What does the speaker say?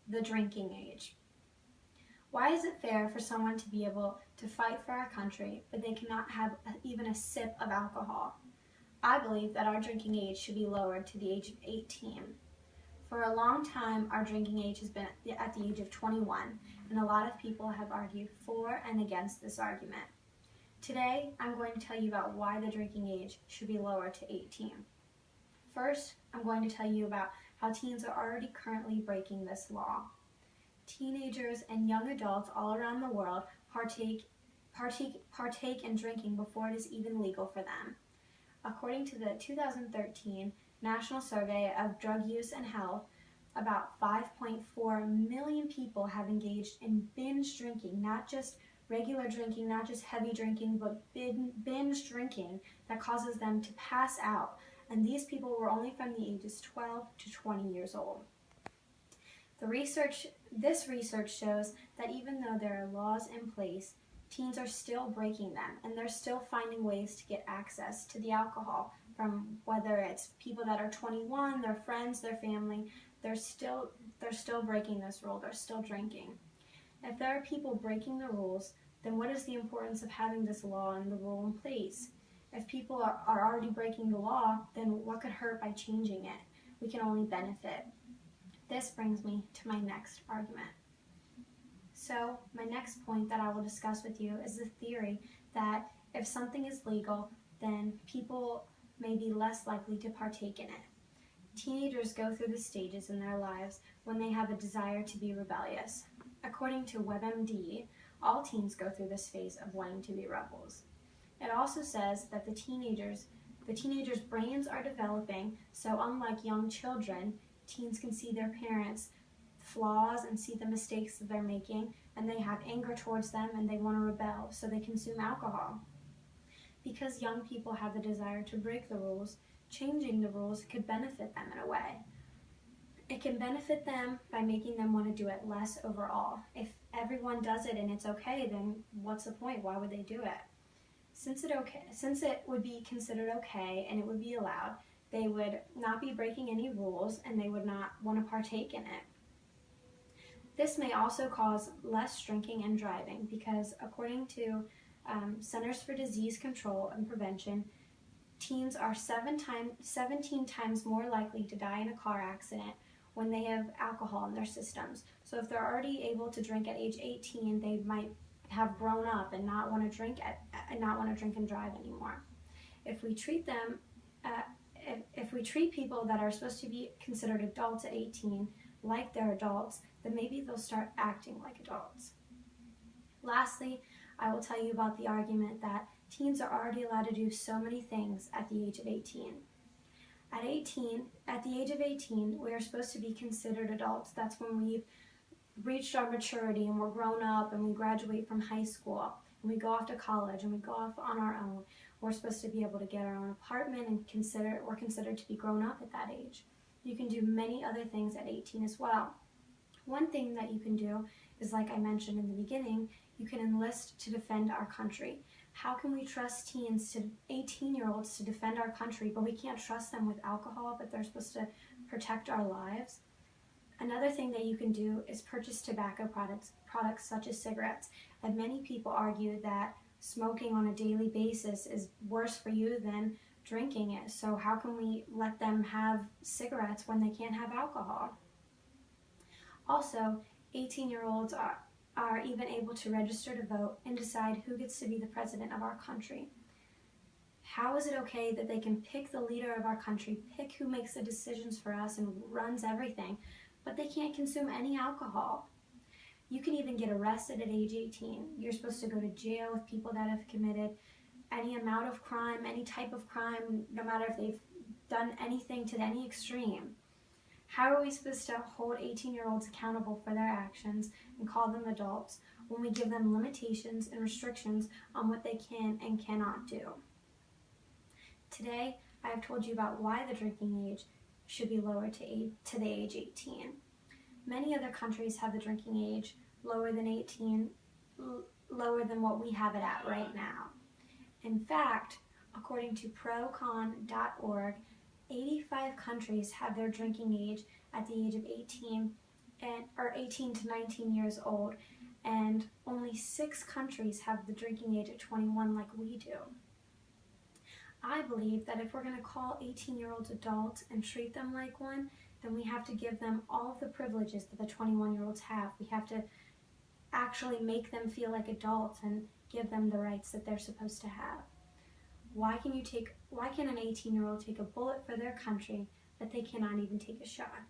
the drinking age. Why is it fair for someone to be able to fight for our country, but they cannot have even a sip of alcohol? I believe that our drinking age should be lowered to the age of 18. For a long time, our drinking age has been at the age of 21, and a lot of people have argued for and against this argument. Today, I'm going to tell you about why the drinking age should be lowered to 18. First, I'm going to tell you about how teens are already currently breaking this law. Teenagers and young adults all around the world partake in drinking before it is even legal for them. According to the 2013 National Survey of Drug Use and Health, about 5.4 million people have engaged in binge drinking, not just regular drinking, not just heavy drinking, but binge drinking that causes them to pass out. And these people were only from the ages 12 to 20 years old. This research shows that even though there are laws in place, teens are still breaking them, and they're still finding ways to get access to the alcohol, from whether it's people that are 21, their friends, their family. They're still breaking this rule. They're still drinking. If there are people breaking the rules, then what is the importance of having this law and the rule in place? If people are already breaking the law, then what could hurt by changing it? We can only benefit. This brings me to my next argument. So, my next point that I will discuss with you is the theory that if something is legal, then people may be less likely to partake in it. Teenagers go through the stages in their lives when they have a desire to be rebellious. According to WebMD, all teens go through this phase of wanting to be rebels. It also says that the teenagers' brains are developing, so unlike young children, teens can see their parents' flaws and see the mistakes that they're making, and they have anger towards them and they want to rebel, so they consume alcohol. Because young people have the desire to break the rules, changing the rules could benefit them in a way. It can benefit them by making them want to do it less overall. If everyone does it and it's okay, then what's the point? Why would they do it? Since it would be considered okay and it would be allowed, they would not be breaking any rules and they would not want to partake in it. This may also cause less drinking and driving because, according to Centers for Disease Control and Prevention, teens are 17 times more likely to die in a car accident when they have alcohol in their systems. So if they're already able to drink at age 18, they might have grown up and not want to drink and drive anymore. If we treat people that are supposed to be considered adults at 18 like they're adults, then maybe they'll start acting like adults. Lastly, I will tell you about the argument that teens are already allowed to do so many things at the age of 18. At the age of 18, we are supposed to be considered adults. That's when we've reached our maturity and we're grown up and we graduate from high school and we go off to college and we go off on our own. We're supposed to be able to get our own apartment and we're considered to be grown up at that age. You can do many other things at 18 as well. One thing that you can do is, like I mentioned in the beginning, you can enlist to defend our country. How can we trust 18-year-olds to defend our country, but we can't trust them with alcohol, but they're supposed to protect our lives? Another thing that you can do is purchase tobacco products such as cigarettes. And many people argue that smoking on a daily basis is worse for you than drinking it. So how can we let them have cigarettes when they can't have alcohol? Also, 18-year-olds are even able to register to vote and decide who gets to be the president of our country. How is it okay that they can pick the leader of our country, pick who makes the decisions for us and runs everything, but they can't consume any alcohol? You can even get arrested at age 18. You're supposed to go to jail with people that have committed any amount of crime, any type of crime, no matter if they've done anything to any extreme. How are we supposed to hold 18-year-olds accountable for their actions and call them adults when we give them limitations and restrictions on what they can and cannot do? Today, I have told you about why the drinking age should be lowered to the age 18. Many other countries have the drinking age lower than 18, lower than what we have it at right now. In fact, according to procon.org, 85 countries have their drinking age at the age of 18, are 18 to 19 years old, and only 6 countries have the drinking age at 21 like we do. I believe that if we're going to call 18-year-olds adults and treat them like one, then we have to give them all of the privileges that the 21-year-olds have. We have to actually make them feel like adults and give them the rights that they're supposed to have. Why can an 18-year-old take a bullet for their country, but they cannot even take a shot?